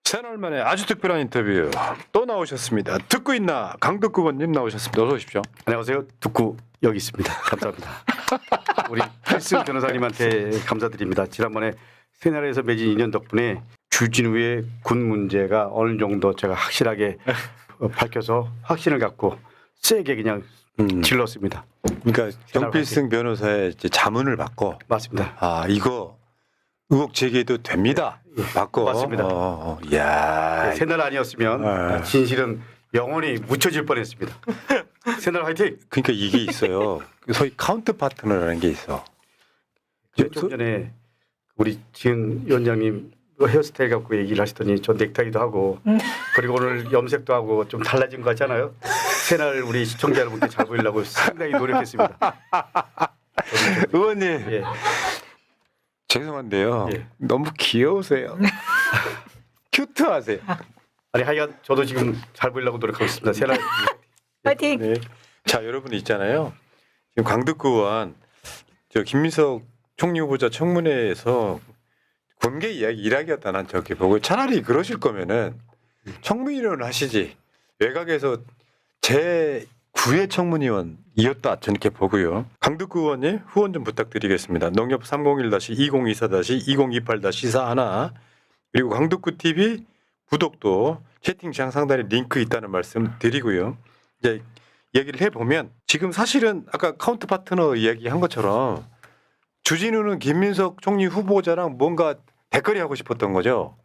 채널 만에 아주 특별한 인터뷰 또 나오셨습니다. 듣고 있나 강덕구 의원님 나오셨습니다. 어서 오십시오. 안녕하세요. 듣고 여기 있습니다. 감사합니다. 우리 필승 변호사님한테 감사드립니다. 지난번에 새나라에서 맺은 인연 덕분에 주진우의 군 문제가 어느 정도 제가 확실하게 밝혀서 확신을 갖고 세게 그냥 질렀습니다. 그러니까 정필승 변호사의 이제 자문을 받고 맞습니다. 아 이거 의혹 제기해도 됩니다. 받고 맞습니다. 야 새날 아니었으면 진실은 영원히 묻혀질 뻔했습니다. 새날 화이팅! 그러니까 이게 있어요. 소위 카운트 파트너라는 게 있어. 좀 전에 우리 지은 위원장님 헤어스타일 갖고 얘기를 하시더니 저 넥타이도 하고 그리고 오늘 염색도 하고 좀 달라진 거 같잖아요. 새날 우리 시청자 여러분께 잘 보이려고 상당히 노력했습니다. 의원님 예. 죄송한데요. 예. 너무 귀여우세요. 큐트하세요. 아니 하여간 저도 지금 잘 보이려고 노력하고 있습니다. 새날 파이팅. 네. 자 여러분 있잖아요. 지금 강덕구 의원 저 김민석 총리 후보자 청문회에서 공개 이야기 일하겠다 난 저렇게 보고 차라리 그러실 거면은 청문위원을 하시지 외곽에서 제 9회 청문위원이었다 저렇게 보고요. 강덕구 의원님 후원 좀 부탁드리겠습니다. 농협 301-2024-2028-4 그리고 강덕구 TV 구독도 채팅창 상단에 링크 있다는 말씀 드리고요. 이제 얘기를 해보면 지금 사실은 아까 카운트 파트너 이야기한 것처럼 주진우는 김민석 총리 후보자랑 뭔가 대거리 하고 싶었던 거죠.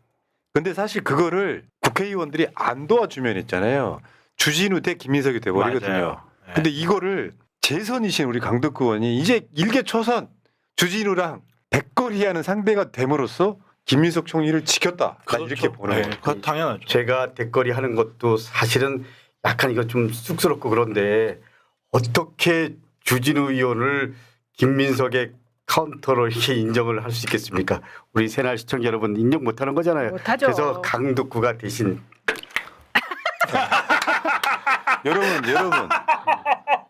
근데 사실 그거를 국회의원들이 안 도와주면 있잖아요. 주진우 대 김민석이 돼버리거든요. 맞아요. 네. 근데 이거를 재선이신 우리 강덕구 의원이 이제 일개초선 주진우랑 대거리하는 상대가 됨으로써 김민석 총리를 지켰다. 난 이렇게 보는 거예요. 그거 당연하죠. 제가 대거리 하는 것도 사실은 약간 이거 좀 쑥스럽고 그런데 어떻게 주진우 의원을 김민석의 카운터로 이렇게 인정을 할 수 있겠습니까? 우리 새날 시청자 여러분 인정 못하는 거잖아요. 못하죠. 그래서 강덕구가 대신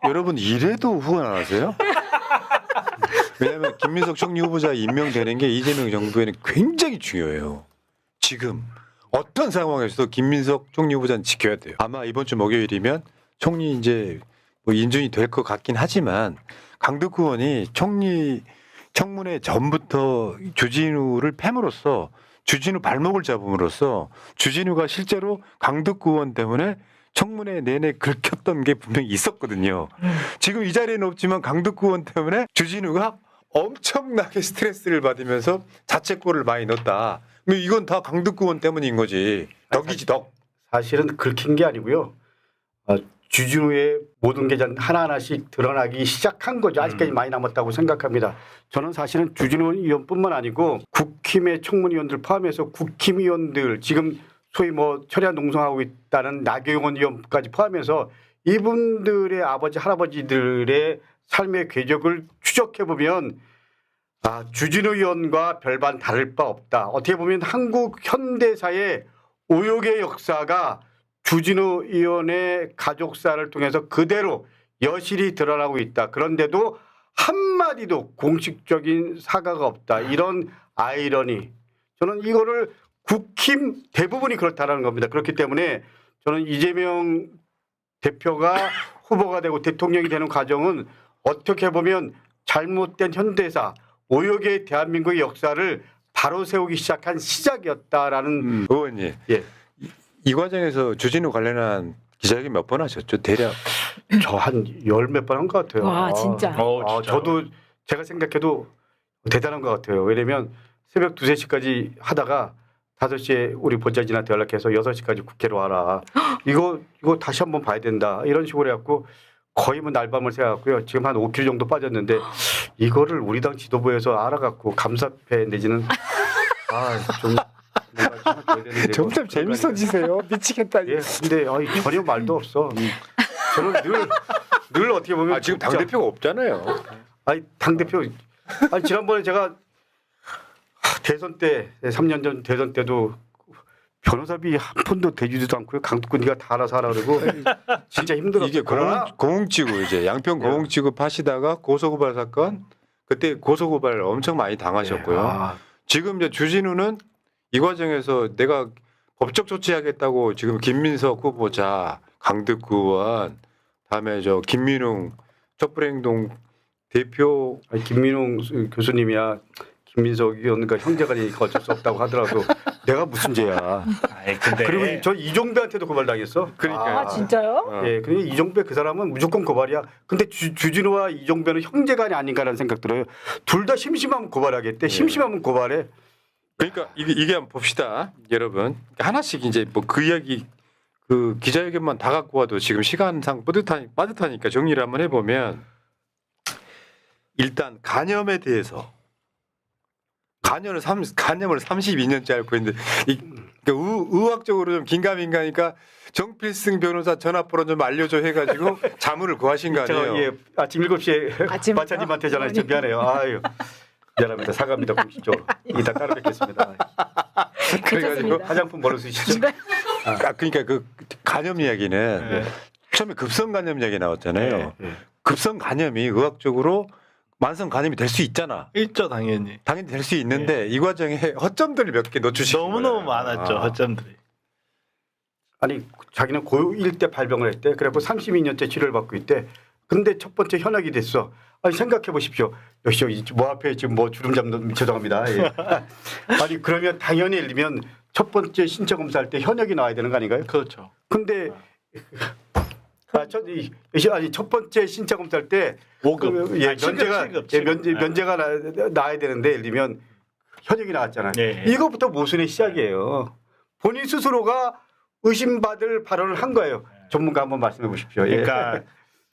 여러분 이래도 후원 안 하세요? 왜냐하면 김민석 총리 후보자 임명되는 게 이재명 정부에는 굉장히 중요해요. 지금 어떤 상황에서도 김민석 총리 후보자는 지켜야 돼요. 아마 이번 주 목요일이면 총리 이제 뭐 인준이 될 것 같긴 하지만 강덕구 의원이 청문회 전부터 주진우를 팹으로써 주진우 발목을 잡음으로써 주진우가 실제로 강덕구 의원 때문에 청문회 내내 긁혔던 게 분명히 있었거든요. 지금 이 자리에는 없지만 강덕구 의원 때문에 주진우가 엄청나게 스트레스를 받으면서 자책골을 많이 넣었다. 이건 다 강덕구 의원 때문인 거지. 덕이지 덕. 사실은 긁힌 게 아니고요. 주진우의 모든 게 하나하나씩 드러나기 시작한 거죠. 아직까지 많이 남았다고 생각합니다. 저는 사실은 주진우 의원뿐만 아니고 국힘의 청문위원들 포함해서 국힘위원들 지금 소위 뭐 철야 농성하고 있다는 나경원 의원까지 포함해서 이분들의 아버지 할아버지들의 삶의 궤적을 추적해 보면 주진우 의원과 별반 다를 바 없다. 어떻게 보면 한국 현대사의 오욕의 역사가 주진우 의원의 가족사를 통해서 그대로 여실히 드러나고 있다. 그런데도 한마디도 공식적인 사과가 없다. 이런 아이러니. 저는 이거를 국힘 대부분이 그렇다는 겁니다. 그렇기 때문에 저는 이재명 대표가 후보가 되고 대통령이 되는 과정은 어떻게 보면 잘못된 현대사, 오욕의 대한민국의 역사를 바로 세우기 시작한 시작이었다라는 의원님. 예. 이 과정에서 주진우 관련한 기자회견 몇 번 하셨죠? 대략 저 한 열 몇 번 한 것 같아요. 와, 진짜. 저도 제가 생각해도 대단한 것 같아요. 왜냐면 새벽 2, 3시까지 하다가 5시에 우리 본자진한테 연락해서 6시까지 국회로 와라. 이거 다시 한번 봐야 된다. 이런 식으로 해갖고 거의 뭐 날밤을 새갖고요. 지금 한 5kg 정도 빠졌는데 이거를 우리 당 지도부에서 알아갖고 감사패 내지는 좀 점점 재밌어지세요. 미치겠다. 예, 근데 전혀 말도 없어. 저는 늘 어떻게 보면 지금 당 대표가 없잖아요. 당 대표 지난번에 제가 대선 때 3년 전 대선 때도 변호사비 한 푼도 대주지도 않고요. 강덕구 네가 다 알아서 하라 그러고 진짜 힘들었어요. 이게 고흥지구 이제 양평 고흥지구 파시다가 고소고발 사건 그때 고소고발 엄청 많이 당하셨고요. 지금 이제 주진우는 이 과정에서 내가 법적 조치하겠다고 지금 김민석 후보자, 강덕구 의원, 다음에 저 김민웅 촛불행동 대표 아니, 김민웅 교수님이야 김민석 의원과 형제간이니까 어쩔 수 없다고 하더라도 내가 무슨 죄야. 아이, 근데 그리고 저 이종배한테도 고발당했어. 그러니까요. 아 진짜요? 어. 예, 그러니까 이종배 그 사람은 무조건 고발이야. 근데 주진우와 이종배는 형제간이 아닌가라는 생각 들어요. 둘 다 심심하면 고발하겠대. 심심하면 고발해. 그러니까 이게 한번 봅시다, 여러분. 하나씩 이제 뭐 그 이야기 그 기자회견만 다 갖고 와도 지금 시간상 빠듯하니까 정리를 한번 해보면 일단 간염에 대해서 간염을 32년째 앓고 있는데 그러니까 의학적으로 좀 긴가민가니까 정필승 변호사 전화번호 좀 알려줘 해가지고 자문을 구하신 거 아니에요? 저, 예, 아침 7시에 아침부터? 마차님한테 전화했죠. 미안해요. 아유. 미안합니다. 사과합니다. 공식적으로. 이따 따로 뵙겠습니다. 그래가지고 화장품 벌어 쓰시죠. 네. 그러니까 그 간염 이야기는 네. 처음에 급성 간염 이야기 나왔잖아요. 네. 급성 간염이 의학적으로 만성 간염이 될 수 있잖아. 있죠 당연히. 당연히 될 수 있는데 이 과정에 허점들을 몇 개 놓치신 거예요. 너무너무 많았죠 허점들이. 아니 자기는 고1 때 발병을 했대. 그래고 32년째 치료를 받고 있대. 근데 첫 번째 현역이 됐어. 아니 생각해 보십시오. 역시 뭐 앞에 지금 뭐 주름 잡는 죄송합니다. 예. 아니 그러면 당연히 예를 들면 첫 번째 신체 검사할 때 현역이 나와야 되는 거 아닌가요? 그렇죠. 근데 아니 첫 번째 신체 검사할 때 5급. 예, 아니, 면제가 칠급. 면제가 나야 되는데 예를 들면 현역이 나왔잖아요. 네. 이거부터 모순의 시작이에요. 본인 스스로가 의심받을 발언을 한 거예요. 전문가 한번 말씀해 보십시오. 예. 그러니까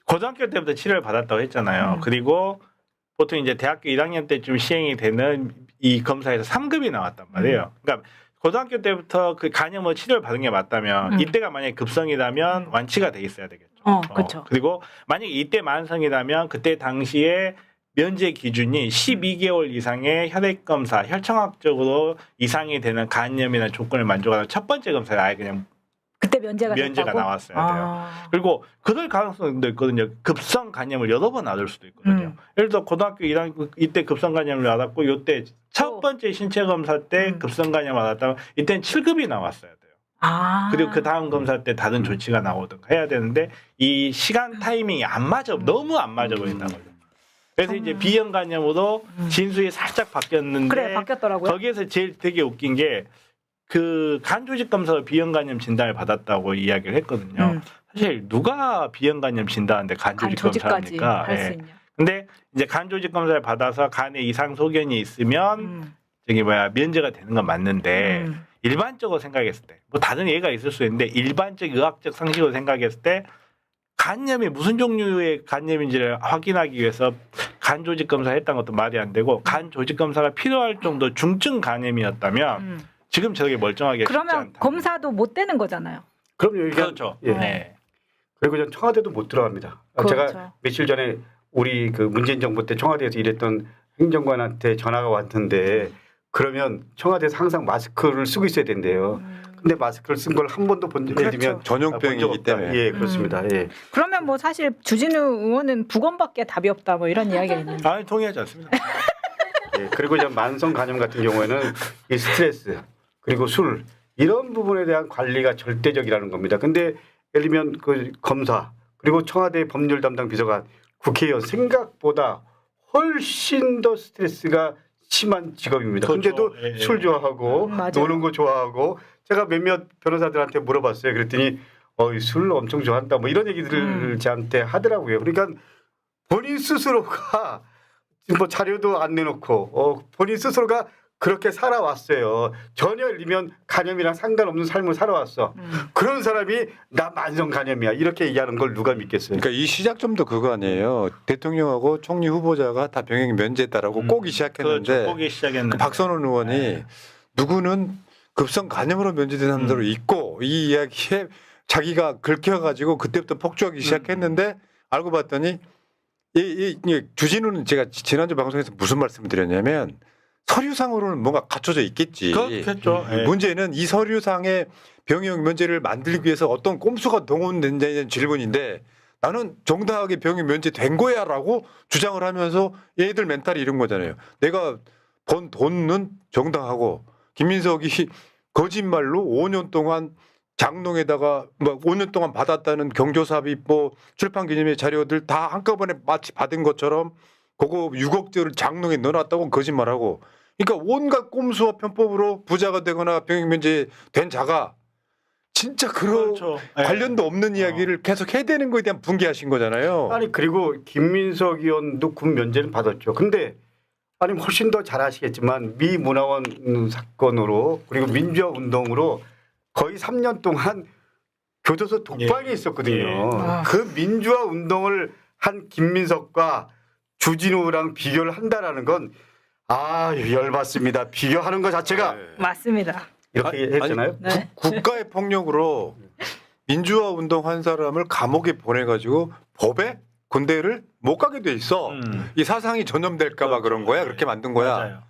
고등학교 때부터 치료를 받았다고 했잖아요. 그리고 보통 이제 대학교 1학년 때쯤 시행이 되는 이 검사에서 3급이 나왔단 말이에요. 그러니까 고등학교 때부터 그 간염을 치료를 받은 게 맞다면 이때가 만약에 급성이라면 완치가 돼 있어야 되겠죠. 그렇죠. 그리고 만약에 이때 만성이라면 그때 당시에 면제 기준이 12개월 이상의 혈액 검사, 혈청학적으로 이상이 되는 간염이나 조건을 만족하는 첫 번째 검사에 아예 그냥 그때 면제가 됐다고? 나왔어야 돼요. 아. 그리고 그럴 가능성도 있거든요. 급성 간염을 여러 번 앓을 수도 있거든요. 예를 들어 고등학교 1학년 이때 급성 간염을 앓았고 이때 첫 번째 신체 검사 때 급성 간염을 앓았다면 이때는 7급이 나왔어야 돼요. 아. 그리고 그 다음 검사 때 다른 조치가 나오든가 해야 되는데 이 시간 타이밍이 안 맞아 너무 안 맞아 버린다는 거죠. 그래서 이제 비형 간염으로 진술이 살짝 바뀌었는데 그래 바뀌었더라고요. 거기에서 제일 되게 웃긴 게 그 간 조직 검사로 비형 간염 진단을 받았다고 이야기를 했거든요. 사실 누가 비형 간염 진단하는데 간 간 조직 조직까지 검사입니까? 할 수 예. 있냐. 근데 이제 간 조직 검사를 받아서 간에 이상 소견이 있으면 저기 면제가 되는 건 맞는데 일반적으로 생각했을 때 뭐 다른 예가 있을 수 있는데 일반적 의학적 상식으로 생각했을 때 간염이 무슨 종류의 간염인지를 확인하기 위해서 간 조직 검사를 했던 것도 말이 안 되고 간 조직 검사가 필요할 정도 중증 간염이었다면 지금 저게 멀쩡하게 쉽지 그러면 않다. 검사도 못 되는 거잖아요. 그럼요. 이게 그렇죠. 예. 네. 그리고 전 청와대도 못 들어갑니다. 그렇죠. 제가 며칠 전에 우리 그 문재인 정부 때 청와대에서 일했던 행정관한테 전화가 왔는데 그러면 청와대에서 항상 마스크를 쓰고 있어야 된대요. 근데 마스크를 쓴 걸 한 번도 본 적이 그렇죠. 전용병이기 때문에. 예, 그렇습니다. 예. 그러면 뭐 사실 주진우 의원은 부검밖에 답이 없다 뭐 이런 이야기가 있는데. 아니 동의하지 않습니다. 예, 그리고 이제 만성 간염 같은 경우에는 이 스트레스 그리고 술 이런 부분에 대한 관리가 절대적이라는 겁니다. 근데 예를 들면 그 검사 그리고 청와대 법률 담당 비서관 국회의원 생각보다 훨씬 더 스트레스가 심한 직업입니다. 그렇죠. 근데도 예, 예. 술 좋아하고 맞아요. 노는 거 좋아하고 제가 몇몇 변호사들한테 물어봤어요. 그랬더니 술 엄청 좋아한다 뭐 이런 얘기들을 저한테 하더라고요. 그러니까 본인 스스로가 뭐 자료도 안 내놓고 본인 스스로가 그렇게 살아왔어요. 전혀 일면 간염이랑 상관없는 삶을 살아왔어. 그런 사람이 나 만성 간염이야 이렇게 얘기하는 걸 누가 믿겠어요? 그러니까 이 시작점도 그거 아니에요. 대통령하고 총리 후보자가 다 병역 면제했다라고 꼬기 시작했는데 그렇죠. 꼬기 시작했는데 박선원 의원이 누구는 급성 간염으로 면제된 사람들도 있고 이 이야기에 자기가 긁혀가지고 그때부터 폭주하기 시작했는데 알고 봤더니 이 주진우는 제가 지난주 방송에서 무슨 말씀을 드렸냐면 서류상으로는 뭔가 갖춰져 있겠지. 그렇겠죠. 예. 문제는 이 서류상의 병역 면제를 만들기 위해서 어떤 꼼수가 동원된다는 질문인데 나는 정당하게 병역 면제된 거야라고 주장을 하면서 얘들 멘탈이 이런 거잖아요. 내가 번 돈은 정당하고 김민석이 거짓말로 5년 동안 장롱에다가 뭐 5년 동안 받았다는 경조사비 뭐 출판 기념회 자료들 다 한꺼번에 마치 받은 것처럼 그거 6억짜리 장롱에 넣어놨다고 거짓말하고 그러니까 온갖 꼼수와 편법으로 부자가 되거나 병역 면제 된 자가 진짜 그런 그렇죠. 예. 관련도 없는 이야기를 계속 해대는 거에 대한 분개하신 거잖아요. 아니 그리고 김민석 의원도 군 면제는 받았죠. 근데 아니 훨씬 더 잘 아시겠지만 미 문화원 사건으로 그리고 민주화 운동으로 거의 3년 동안 교도소 독방에 예. 있었거든요. 예. 아. 그 민주화 운동을 한 김민석과 주진우랑 비교를 한다라는 건 열받습니다. 비교하는 것 자체가 네. 맞습니다. 이렇게 아니, 했잖아요. 네. 국가의 폭력으로 민주화 운동한 사람을 감옥에 보내가지고 법에 군대를 못 가게 돼 있어. 이 사상이 전염될까봐 그런 거야. 그렇게 만든 거야. 맞아요.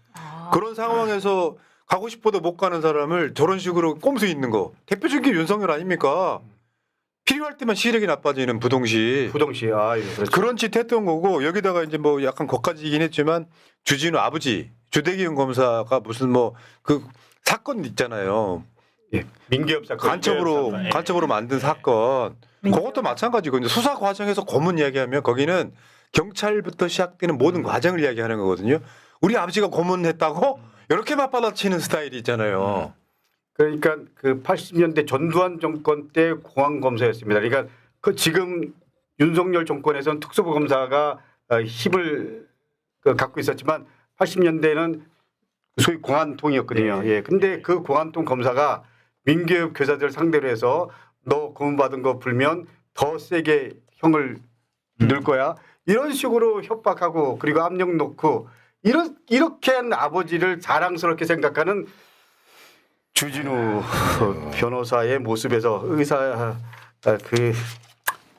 그런 상황에서 가고 싶어도 못 가는 사람을 저런 식으로 꼼수 있는 거 대표적인 게 윤석열 아닙니까? 필요할 때만 시력이 나빠지는 부동시 부동시 그렇죠. 그런 짓 했던 거고 여기다가 이제 뭐 약간 거까지긴 했지만 주진우 아버지 주대기훈 검사가 무슨 뭐 그 사건 있잖아요. 예. 민기업 사건. 사건. 예. 간첩으로 만든 사건 그것도 마찬가지거든요. 수사 과정에서 고문 이야기하면 거기는 경찰부터 시작되는 모든 과정을 이야기하는 거거든요. 우리 아버지가 고문했다고 이렇게 맞받아치는 스타일이 있잖아요. 그러니까 그 80년대 전두환 정권 때 공안 검사였습니다. 그러니까 그 지금 윤석열 정권에서는 특수부 검사가 힘을 갖고 있었지만 80년대에는 소위 공안통이었거든요. 예. 근데 그 공안통 검사가 민교육 교사들 상대로 해서 너 고문받은 거 불면 더 세게 형을 넣을 거야. 이런 식으로 협박하고 그리고 압력 놓고 이렇게 한 아버지를 자랑스럽게 생각하는 주진우 변호사의 모습에서 의사 그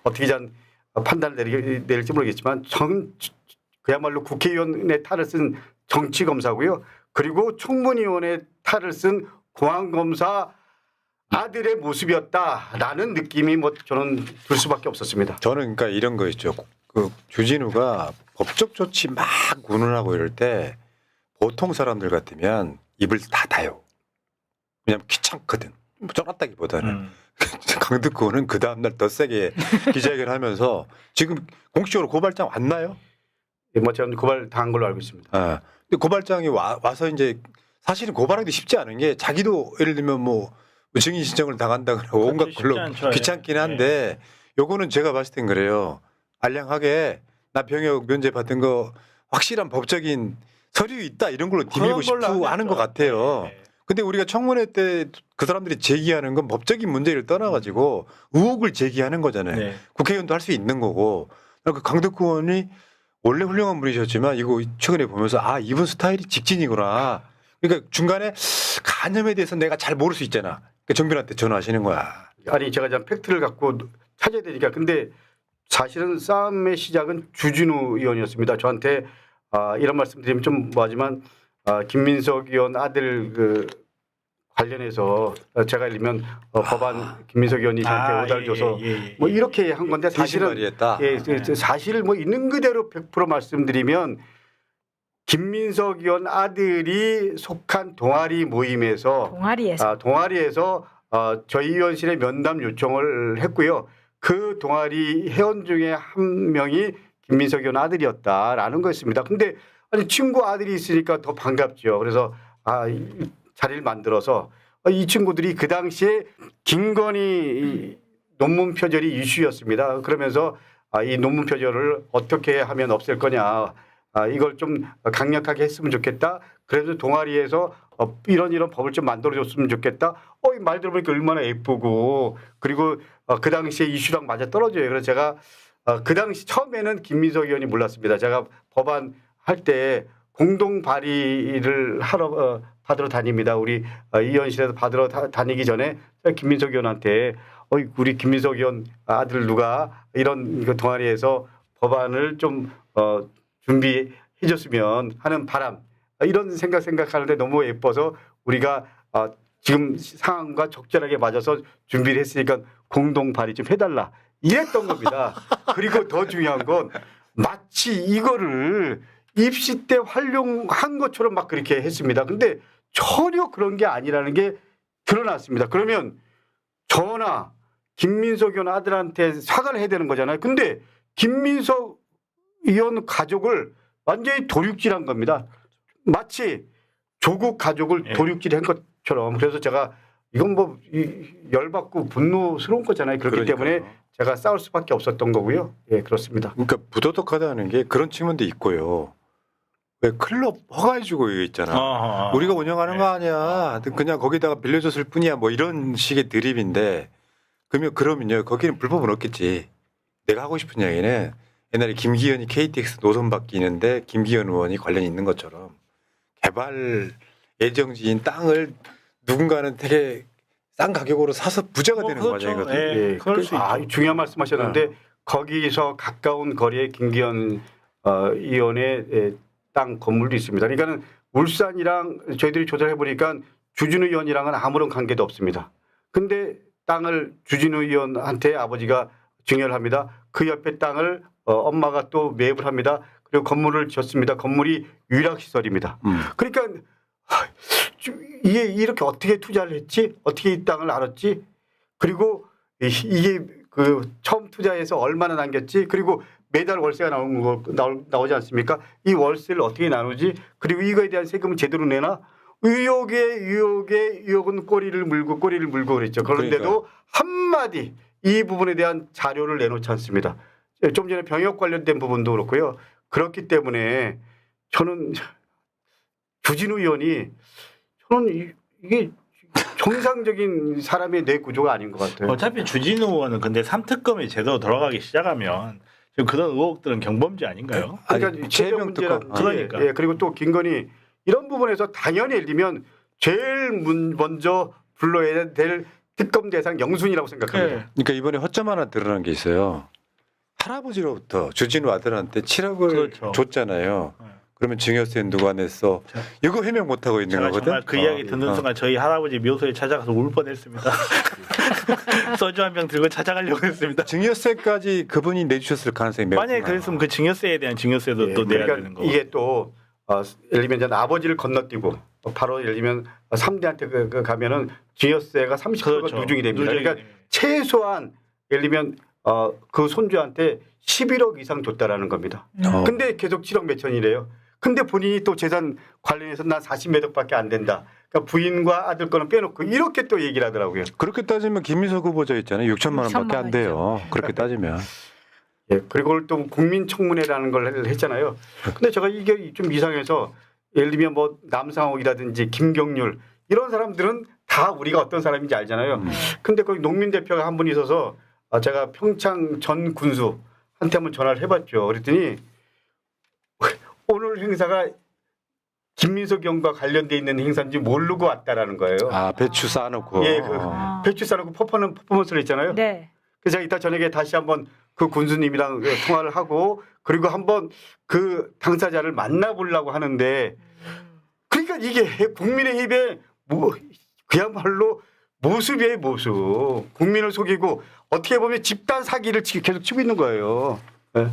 어떻게 판단을 내릴지 모르겠지만 그야말로 국회의원의 탈을 쓴 정치 검사고요. 그리고 청문위원의 탈을 쓴 공안검사 아들의 모습이었다라는 느낌이 뭐 저는 들 수밖에 없었습니다. 저는 그러니까 이런 거 있죠. 그 주진우가 법적 조치 막 운운하고 이럴 때 보통 사람들 같으면 입을 닫아요. 왜냐면 귀찮거든. 쫄았다기보다는. 강덕구는 그 다음날 더 세게 기자회견하면서 지금 공식적으로 고발장 왔나요? 예, 뭐 저는 고발 당한 걸로 알고 있습니다. 아, 근데 고발장이 와서 이제 사실은 고발하기 쉽지 않은 게 자기도 예를 들면 뭐 증인 신청을 당한다거나 온갖 쉽지 걸로 않죠. 귀찮긴 예. 한데 요거는 제가 봤을 땐 그래요. 알량하게 나 병역 면제 받은 거 확실한 법적인 서류 있다 이런 걸로 디밀고 그런 걸로 싶고 하는 것 하겠죠. 같아요. 예. 근데 우리가 청문회 때 그 사람들이 제기하는 건 법적인 문제를 떠나가지고 의혹을 제기하는 거잖아요. 네. 국회의원도 할 수 있는 거고. 그러니까 강덕구 의원이 원래 훌륭한 분이셨지만 이거 최근에 보면서 이분 스타일이 직진이구나. 그러니까 중간에 간염에 대해서 내가 잘 모를 수 있잖아. 그러니까 정변한테 전화하시는 거야. 아니 제가 이제 팩트를 갖고 찾아야 되니까 근데 사실은 싸움의 시작은 주진우 의원이었습니다. 저한테 이런 말씀드리면 좀 뭐하지만 김민석 의원 아들 그 관련해서 제가 예를 들면 법안 김민석 의원이 저한테 오달 줘서 뭐 이렇게 한 건데 사실은 사실은 사실을 뭐 있는 그대로 100% 말씀드리면 김민석 의원 아들이 속한 동아리 모임에서 동아리에서 저희 의원실에 면담 요청을 했고요. 그 동아리 회원 중에 한 명이 김민석 의원 아들이었다라는 거였습니다. 근데 아니 친구 아들이 있으니까 더 반갑죠. 그래서 이 자리를 만들어서 이 친구들이 그 당시에 김건희 논문 표절이 이슈였습니다. 그러면서 이 논문 표절을 어떻게 하면 없앨 거냐. 이걸 좀 강력하게 했으면 좋겠다. 그래서 동아리에서 이런 법을 좀 만들어줬으면 좋겠다. 이 말 들어보니까 얼마나 예쁘고 그리고 그 당시에 이슈랑 맞아 떨어져요. 그래서 제가 그 당시 처음에는 김민석 의원이 몰랐습니다. 제가 법안 할 때 공동 발의를 받으러 다닙니다. 우리 의원실에서 받으러 다니기 전에 김민석 의원한테 우리 김민석 의원 아들 누가 이런 동아리에서 법안을 좀 준비해 줬으면 하는 바람 이런 생각하는데 너무 예뻐서 우리가 지금 상황과 적절하게 맞아서 준비를 했으니까 공동 발의 좀 해달라 이랬던 겁니다. 그리고 더 중요한 건 마치 이거를 입시 때 활용한 것처럼 막 그렇게 했습니다. 근데 전혀 그런 게 아니라는 게 드러났습니다. 그러면 저나 김민석 의원 아들한테 사과를 해야 되는 거잖아요. 근데 김민석 의원 가족을 완전히 도륙질한 겁니다. 마치 조국 가족을 예. 도륙질한 것처럼. 그래서 제가 이건 뭐 열받고 분노스러운 거잖아요. 그렇기 그러니까요. 때문에 제가 싸울 수밖에 없었던 거고요. 예, 그렇습니다. 그러니까 부도덕하다는 게 그런 측면도 있고요. 왜 클럽 허가해주고 이거 있잖아. 우리가 운영하는 거 아니야. 그냥 거기다가 빌려줬을 뿐이야. 뭐 이런 식의 드립인데 그러면요. 거기는 불법은 없겠지. 내가 하고 싶은 이야기는 옛날에 김기현이 KTX 노선 바뀌는데 김기현 의원이 관련이 있는 것처럼 개발 예정지인 땅을 누군가는 되게 싼 가격으로 사서 부자가 되는 과정이거든요. 예, 그럴 수 있죠. 중요한 말씀하셨는데 거기서 가까운 거리에 김기현 의원의 땅 건물도 있습니다. 그러니까는 울산이랑 저희들이 조사해 보니까 주진우 의원이랑은 아무런 관계도 없습니다. 근데 땅을 주진우 의원한테 아버지가 증여를 합니다. 그 옆에 땅을 엄마가 또 매입을 합니다. 그리고 건물을 지었습니다. 건물이 유락시설입니다. 그러니까 이게 이렇게 어떻게 투자를 했지? 어떻게 이 땅을 알았지? 그리고 이게 그 처음 투자해서 얼마나 남겼지? 그리고 매달 월세가 나오지 않습니까? 이 월세를 어떻게 나누지? 그리고 이거에 대한 세금을 제대로 내나? 의혹은 꼬리를 물고 그랬죠. 그런데도 한마디 이 부분에 대한 자료를 내놓지 않습니다. 좀 전에 병역 관련된 부분도 그렇고요. 그렇기 때문에 저는 주진우 의원이 저는 이게 정상적인 사람의 뇌 구조가 아닌 것 같아요. 어차피 주진우 의원은 근데 3특검이 제대로 돌아가기 시작하면 지금 그런 의혹들은 경범죄 아닌가요? 그러니까 최병 특검. 그러니까. 예, 그리고 또 김건희 이런 부분에서 당연히 예를 들면 제일 먼저 불러야 될 특검 대상 영순이라고 생각합니다. 네. 그러니까 이번에 허점 하나 드러난 게 있어요. 할아버지로부터 주진우 아들한테 7억을 그렇죠. 줬잖아요. 네. 그러면 증여세는 누가 냈어? 이거 해명 못 하고 있는 제가 거거든. 정말 그 이야기 듣는 순간 저희 할아버지 묘소에 찾아가서 울 뻔했습니다. 소주 한 병 들고 찾아가려고 했습니다. 증여세까지 그분이 내주셨을 가능성이 매우 만약에 높아. 그랬으면 그 증여세에 대한 증여세도 예, 또 내야 그러니까 되는 거고. 이게 또 예를 들면 이제 아버지를 건너뛰고 바로 예를 들면 3대한테 가면은 증여세가 30%가 그렇죠. 누중이 됩니다. 누중이 그러니까 됩니다. 최소한 예를 들면 그 손주한테 11억 이상 줬다라는 겁니다. 근데 계속 7억 몇천이래요. 근데 본인이 또 재산 관련해서 난 40몇억밖에 안 된다. 그러니까 부인과 아들 거는 빼놓고 이렇게 또 얘기를 하더라고요. 그렇게 따지면 김민석 후보자 있잖아요. 6천만 원밖에 안 돼요. 그렇게 따지면. 예, 그리고 또 국민청문회라는 걸 했잖아요. 근데 제가 이게 좀 이상해서 예를 들면 뭐 남상옥이라든지 김경률 이런 사람들은 다 우리가 어떤 사람인지 알잖아요. 근데 거기 농민 대표가 한 분 있어서 제가 평창 전 군수한테 한번 전화를 해봤죠. 그랬더니 오늘 행사가 김민석 의원과 관련돼 있는 행사인지 모르고 왔다라는 거예요. 아 배추 쌓아놓고. 예, 그 배추 싸놓고 퍼포먼스를 했잖아요. 네. 그래서 제가 이따 저녁에 다시 한번 그 군수님이랑 통화를 하고 그리고 한번 그 당사자를 만나보려고 하는데 그러니까 이게 국민의힘의 그야말로 모습이에요, 모습. 국민을 속이고 어떻게 보면 집단 사기를 계속 치고 있는 거예요. 네.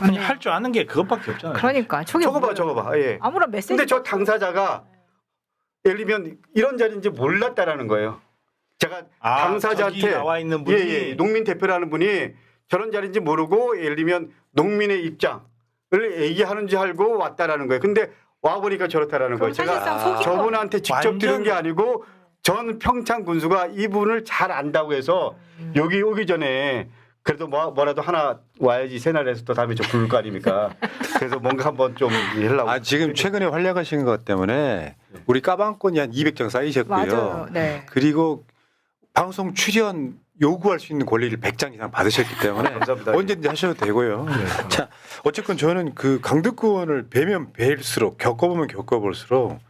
아니 할 줄 아는 게 그것밖에 없잖아요. 그러니까 저게 저거 봐. 예. 아무런 메시지. 근데 저 당사자가 예를 들면 이런 자리인지 몰랐다라는 거예요. 제가 당사자한테 저기 나와 있는 분이 예, 농민 대표라는 분이 저런 자리인지 모르고 예를 들면 농민의 입장을 얘기하는 줄 알고 왔다라는 거예요. 근데 와 보니까 저렇다라는 거예요. 사실상 제가 속인 저분한테 직접 완전- 들은 게 아니고 전 평창 군수가 이분을 잘 안다고 해서 여기 오기 전에 그래도 뭐라도 하나 와야지 새날에서 또 다음에 저 부를 거 아닙니까? 그래서 뭔가 한번 좀 하려고. 아 지금 최근에 활약하신 것 때문에 우리 까방권이 한 200장 쌓이셨고요. 맞아요. 네. 그리고 방송 출연 요구할 수 있는 권리를 100장 이상 받으셨기 때문에 감사합니다. 언제든지 하셔도 되고요. 자, 어쨌건 저는 그 강덕구 의원을 뵈면 뵐수록 겪어보면 겪어볼수록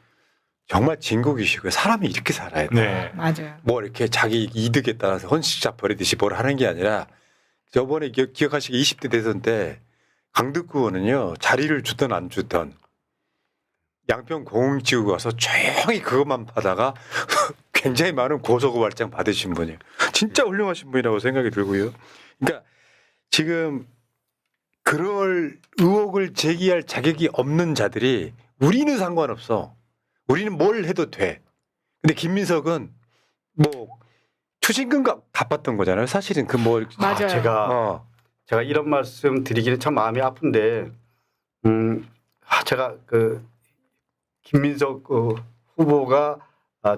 정말 진국이시고요. 사람이 이렇게 살아야 돼. 네. 맞아요. 뭐 이렇게 자기 이득에 따라서 헌신자 버리듯이 뭘 하는 게 아니라 저번에 기억하시기 20대 대선 때 강덕구 의원은요. 자리를 주든 안 주든 양평 공지구 가서 조용히 그것만 하다가 굉장히 많은 고소고발장 받으신 분이에요. 진짜 훌륭하신 분이라고 생각이 들고요. 그러니까 지금 그럴 의혹을 제기할 자격이 없는 자들이 우리는 상관없어. 우리는 뭘 해도 돼. 근데 김민석은 뭐 추징금 갚았던 거잖아요. 사실은 그 뭐 맞아요. 제가 이런 말씀 드리기는 참 마음이 아픈데, 제가 그 김민석 후보가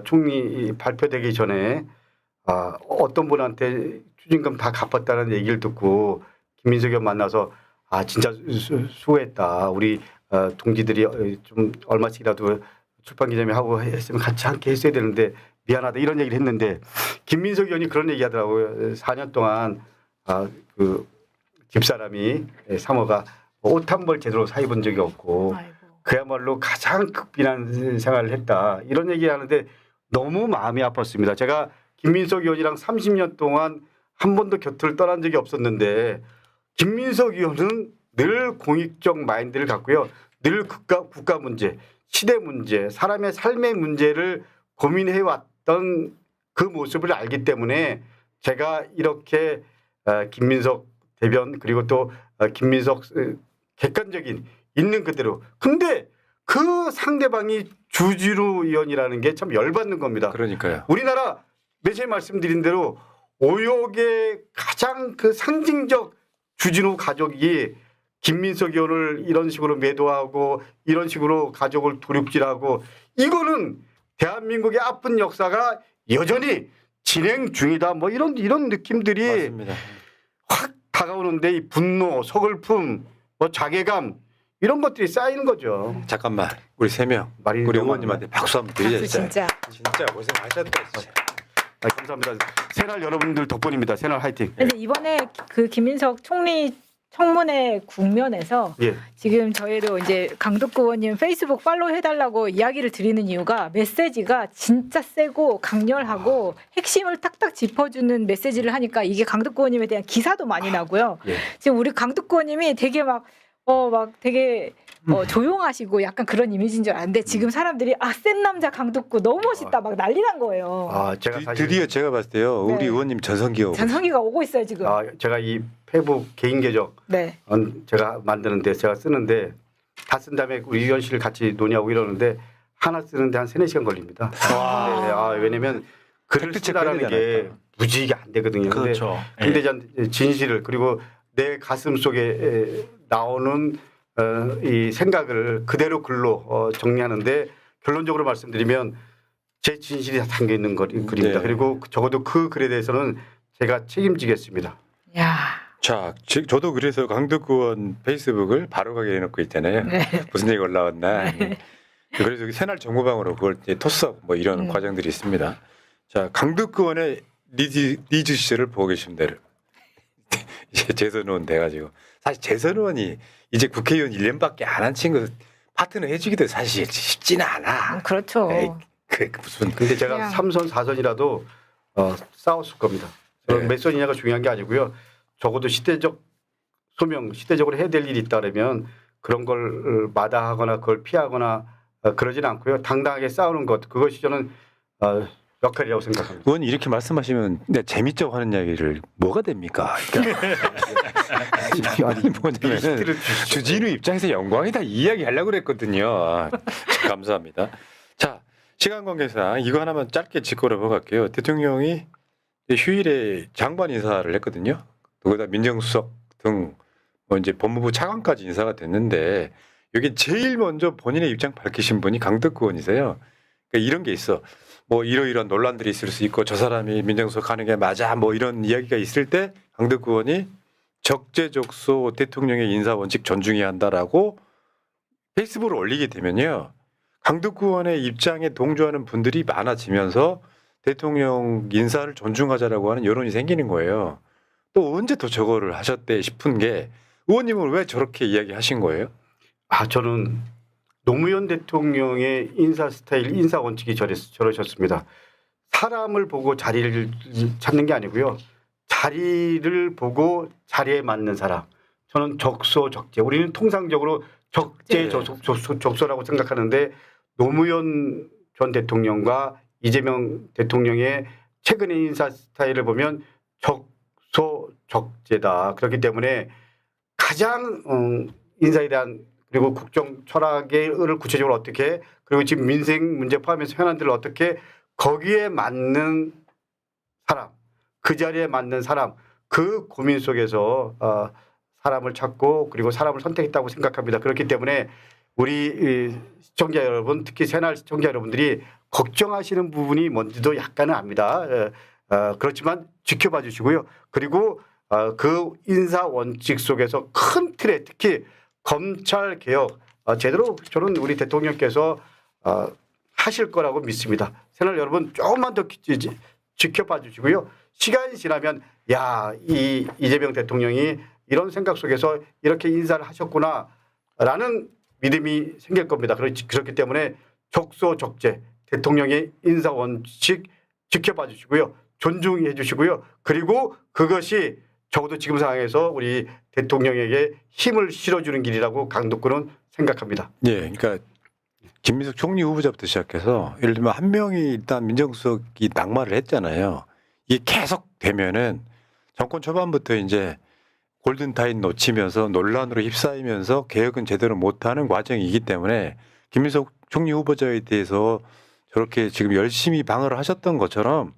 총리 발표되기 전에 어떤 분한테 추징금 다 갚았다는 얘기를 듣고 김민석이 형 만나서 진짜 수고했다. 우리 동지들이 좀 얼마씩이라도 출판 기념회 하고 했으면 같이 함께 했어야 되는데 미안하다 이런 얘기를 했는데 김민석 의원이 그런 얘기 하더라고요. 4년 동안 그 집사람이 사모가 옷 한 벌 제대로 사 입은 적이 없고 아이고. 그야말로 가장 극빈한 생활을 했다. 이런 얘기 하는데 너무 마음이 아팠습니다. 제가 김민석 의원이랑 30년 동안 한 번도 곁을 떠난 적이 없었는데 김민석 의원은 늘 공익적 마인드를 갖고요. 늘 국가 문제, 시대 문제, 사람의 삶의 문제를 고민해 왔던 그 모습을 알기 때문에 제가 이렇게 김민석 대변 그리고 또 김민석 객관적인 있는 그대로. 근데 그 상대방이 주진우 의원이라는 게 참 열받는 겁니다. 그러니까요. 우리나라 매체 말씀드린 대로 오욕의 가장 그 상징적 주진우 가족이 김민석 의원을 이런 식으로 매도하고 이런 식으로 가족을 도륙질하고 이거는 대한민국의 아픈 역사가 여전히 진행 중이다. 뭐 이런 느낌들이 맞습니다. 확 다가오는데 이 분노, 서글픔, 뭐 자괴감 이런 것들이 쌓이는 거죠. 잠깐만 우리 3명 말이 우리 너무 의원님한테 박수 한번 드리자. 박수 진짜. 진짜 고생하셨다. 진짜. 감사합니다. 새날 여러분들 덕분입니다. 새날 화이팅. 근데 이번에 그 김민석 총리 청문회 국면에서 예. 지금 저희도 이제 강덕구 의원님 페이스북 팔로우 해달라고 이야기를 드리는 이유가 메시지가 진짜 세고 강렬하고 핵심을 탁탁 짚어주는 메시지를 하니까 이게 강덕구 의원님에 대한 기사도 많이 나고요. 예. 지금 우리 강덕구 의원님이 되게 막 되게 조용하시고 약간 그런 이미지인 줄 알았는데 지금 사람들이 센 남자 강덕구 너무 멋있다 막 난리 난 거예요. 제가 사실 드디어 제가 봤을 때요. 우리 네. 의원님 전성기가 오고 전성기가 오고 있어요 지금. 제가 이 페이북 개인 계정 네. 제가 만드는데 제가 쓰는데 다 쓴 다음에 우리 위원실을 같이 논의하고 이러는데 하나 쓰는데 한 3-4시간 걸립니다. 네, 왜냐면 글을 팩트 쓰다라는 체크해야 게 되잖아요. 무지개 안 되거든요. 그렇죠. 근데 진실을 그리고 내 가슴 속에 나오는 이 생각을 그대로 글로 정리하는데 결론적으로 말씀드리면 제 진실이 다 담겨 있는 글입니다. 네. 그리고 적어도 그 글에 대해서는 제가 책임지겠습니다. 야. 자, 저도 그래서 강덕구 의원 페이스북을 바로가게 해놓고 있잖아요. 네. 무슨 얘기 올라왔나. 그래서 여기 새날 정보방으로 그걸 이제 토스업 뭐 이런 과정들이 있습니다. 자, 강덕구 의원의 리즈 시절을 보고 계시면 돼요. 이제 재선 의원 돼가지고 사실 재선 의원이 이제 국회의원 1년밖에 안 한 친구 파트너 해주기도 사실 쉽지는 않아. 그렇죠. 에이, 그 무슨 근데 제가 그냥- 3선 4선이라도 싸웠을 겁니다. 네. 몇 선이냐가 중요한 게 아니고요. 적어도 시대적 소명, 시대적으로 해야 될 일이 있다면 그런 걸 마다하거나 그걸 피하거나 그러진 않고요. 당당하게 싸우는 것 그것이 저는 역할이라고 생각합니다. 의원이 이렇게 말씀하시면 내가 재밌자고 하는 이야기를 뭐가 됩니까? 그러니까 아니 뭐냐면 주진우 입장에서 영광이다 이 이야기 하려고 그랬거든요. 감사합니다. 자 시간 관계상 이거 하나만 짧게 짚고 넘어갈게요. 대통령이 휴일에 장관 인사를 했거든요. 거기다 민정수석 등 뭐 이제 법무부 차관까지 인사가 됐는데 여기 제일 먼저 본인의 입장 밝히신 분이 강덕구 의원이세요. 그러니까 이런 게 있어. 뭐 이러이러한 논란들이 있을 수 있고 저 사람이 민정수석 하는 게 맞아 뭐 이런 이야기가 있을 때 강덕구 의원이 적재적소 대통령의 인사 원칙 존중해야 한다라고 페이스북을 올리게 되면요. 강덕구 의원의 입장에 동조하는 분들이 많아지면서 대통령 인사를 존중하자라고 하는 여론이 생기는 거예요. 또 언제 또 저거를 하셨대 싶은 게 의원님은 왜 저렇게 이야기하신 거예요? 저는 노무현 대통령의 인사 스타일, 인사 원칙이 저러셨습니다. 사람을 보고 자리를 찾는 게 아니고요. 자리를 보고 자리에 맞는 사람. 저는 적소적재. 우리는 통상적으로 적재적소라고 생각하는데 노무현 전 대통령과 이재명 대통령의 최근의 인사 스타일을 보면 적소적재다. 그렇기 때문에 가장 인사에 대한 그리고 국정 철학을 구체적으로 어떻게 그리고 지금 민생 문제 포함해서 현안들을 어떻게 거기에 맞는 사람, 그 자리에 맞는 사람, 그 고민 속에서 사람을 찾고 그리고 사람을 선택했다고 생각합니다. 그렇기 때문에 우리 시청자 여러분, 특히 새날 시청자 여러분들이 걱정하시는 부분이 뭔지도 약간은 압니다. 그렇지만 지켜봐 주시고요. 그리고 그 인사 원칙 속에서 큰 틀에 특히 검찰 개혁 제대로 저는 우리 대통령께서 하실 거라고 믿습니다. 새날 여러분 조금만 더 지켜봐 주시고요. 시간이 지나면 야, 이재명 대통령이 이런 생각 속에서 이렇게 인사를 하셨구나라는 믿음이 생길 겁니다. 그렇기 때문에 적소적재 대통령의 인사 원칙 지켜봐 주시고요. 존중해 주시고요. 그리고 그것이 적어도 지금 상황에서 우리 대통령에게 힘을 실어주는 길이라고 강덕구는 생각합니다. 예, 그러니까 김민석 총리 후보자부터 시작해서 예를 들면 한 명이 일단 민정수석이 낙마를 했잖아요. 이게 계속 되면은 정권 초반부터 이제 골든타임 놓치면서 논란으로 휩싸이면서 개혁은 제대로 못하는 과정이기 때문에 김민석 총리 후보자에 대해서 저렇게 지금 열심히 방어를 하셨던 것처럼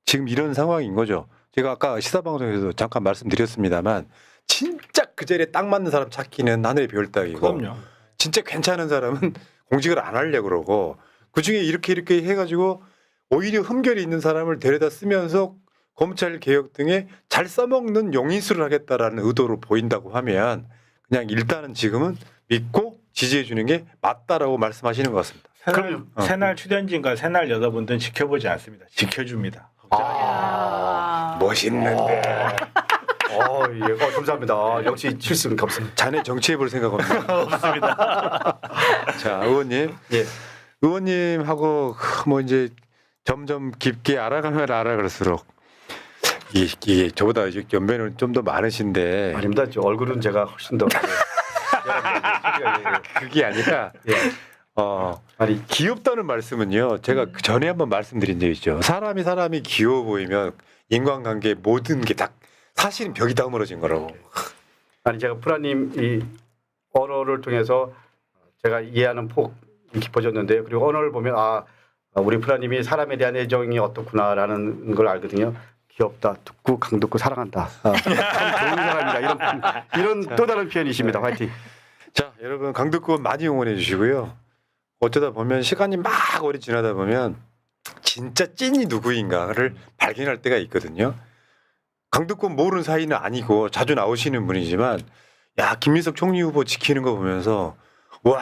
지금 이런 상황인 거죠. 제가 아까 시사방송에서도 잠깐 말씀드렸습니다만 진짜 그 자리에 딱 맞는 사람 찾기는 하늘의 별따기고 그럼요. 진짜 괜찮은 사람은 공직을 안 하려고 그러고 그중에 이렇게 해가지고 오히려 흠결이 있는 사람을 데려다 쓰면서 검찰 개혁 등에 잘 써먹는 용인수를 하겠다라는 의도로 보인다고 하면 그냥 일단은 지금은 믿고 지지해 주는 게 맞다라고 말씀하시는 것 같습니다. 그럼요. 새날 출연진과 새날 여러분들은 지켜보지 않습니다. 지켜줍니다. 멋있는데. 예. 감사합니다. 역시 7승 감사합니다. 자네 정치해 볼 생각 없나요? 없습니다. 자, 의원님. 예. 의원님하고 뭐 이제 점점 깊게 알아가면 알아갈수록 이게 저보다 연배는 좀 더 많으신데 아닙니다. 저 얼굴은 제가 훨씬 더 그게 아니라 예. 아니 귀엽다는 말씀은요. 제가 그 전에 한번 말씀드린 적 있죠. 사람이 귀여워 보이면 인간관계 모든 게 다 사실은 벽이 다 무너진 거라고. 아니 제가 프라님 이 언어를 통해서 제가 이해하는 폭이 깊어졌는데요. 그리고 언어를 보면 우리 프라님이 사람에 대한 애정이 어떻구나라는 걸 알거든요. 귀엽다, 듣고 강듣고 사랑한다. 참 좋은 사람이다. 이런 또 다른 표현이십니다. 화이팅. 자, 여러분 강덕구원 많이 응원해 주시고요. 어쩌다 보면 시간이 막 오래 지나다 보면 진짜 찐이 누구인가를 발견할 때가 있거든요. 강덕구원 모르는 사이는 아니고 자주 나오시는 분이지만 야, 김민석 총리 후보 지키는 거 보면서 와,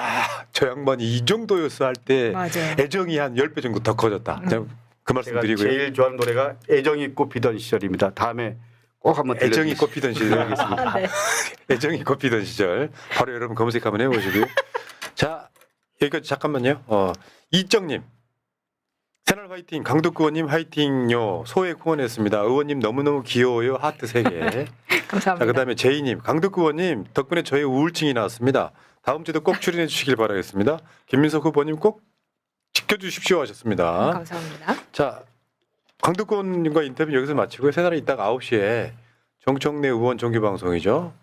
저 양반이 이 정도였어 할 때 맞아요. 애정이 한 10배 정도 더 커졌다. 제가 그 말씀 제가 드리고요. 제일 좋아하는 노래가 애정이 꽃피던 시절입니다. 다음에 꼭 한번 애정이 들려주세요. 꽃피던 시절 하겠습니다. 네. 애정이 꽃피던 시절 바로 여러분 검색 한번 해보시고요. 자, 여기까지 잠깐만요. 이정님 새날 화이팅, 강덕구 의원님 화이팅요. 소액 후원했습니다. 의원님 너무너무 귀여워요. 하트 3개. 감사합니다. 자, 그다음에 제이님, 강덕구 의원님 덕분에 저의 우울증이 나왔습니다. 다음 주에도 꼭 출연해 주시길 바라겠습니다. 김민석 후보님 꼭 지켜주십시오 하셨습니다. 감사합니다. 자, 강덕구 의원님과 인터뷰 여기서 마치고요. 새날에 이따가 9시에 정청래 의원 정규방송이죠.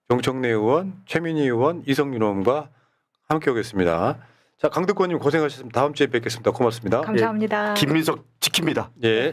정청래 의원, 최민희 의원, 이성윤 의원과 함께 오겠습니다. 자, 강덕구 의원님 고생하셨습니다. 다음 주에 뵙겠습니다. 고맙습니다. 감사합니다. 김민석 지킵니다. 예.